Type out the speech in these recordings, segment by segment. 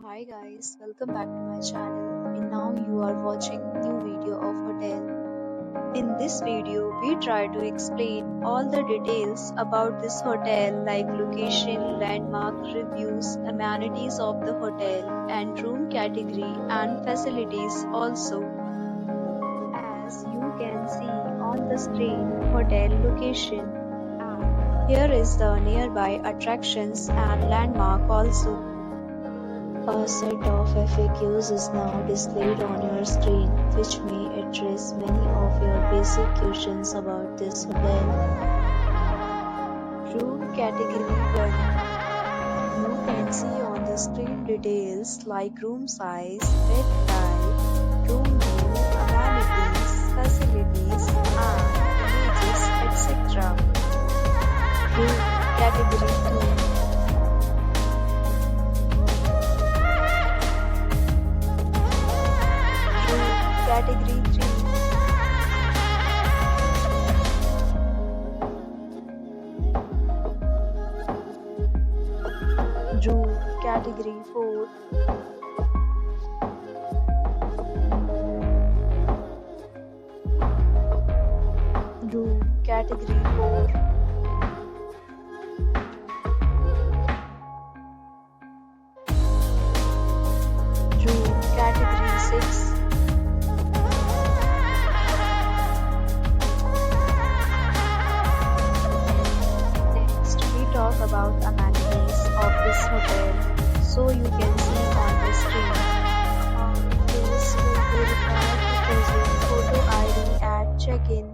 Hi guys, welcome back to my channel and now you are watching new video of hotel. In this video, we try to explain all the details about this hotel like location, landmark, reviews, amenities of the hotel and room category and facilities also. As you can see on the screen, hotel location. And here is the nearby attractions and landmark also. A set of FAQs is now displayed on your screen, which may address many of your basic questions about this hotel. Room category 1. You can see on the screen details like room size, bed type, room view, amenities, facilities, and images, etc. Room category 2. Category 3. Room Category 4. Room Category 4. Room Category 6. Talk about amenities of this hotel, so you can see on the screen. This will be required to present photo ID at check-in.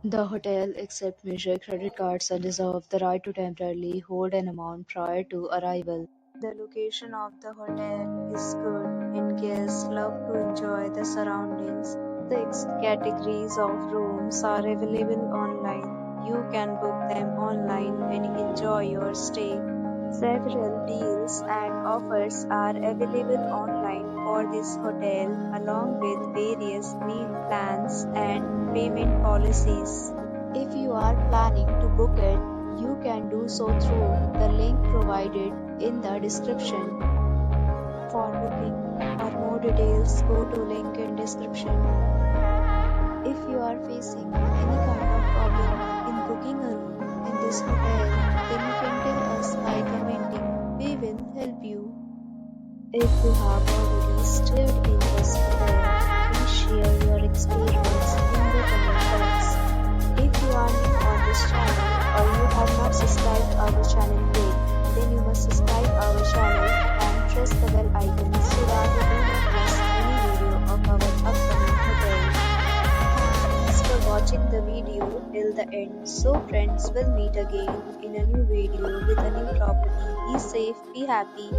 The hotel accepts major credit cards and reserves the right to temporarily hold an amount prior to arrival. The location of the hotel is good and guests love to enjoy the surroundings. 6 categories of rooms are available online. You can book them online and enjoy your stay. Several deals and offers are available online for this hotel, along with various meal plans and payment policies. If you are planning to book it, you can do so through the link provided in the description. For booking or more details, go to link in description. If you are facing any kind of problem booking a room in this hotel, then you can tell us by commenting. We will help you. If you have already stayed in this hotel, please share your experience in the comment box. If you are new on this channel or you have not subscribed our channel yet, then you must subscribe our channel and press the bell icon so that you do not miss any video of our upcoming hotel. Thanks for watching the video till the end. So friends, will meet again in a new video with a new property. Be safe, be happy.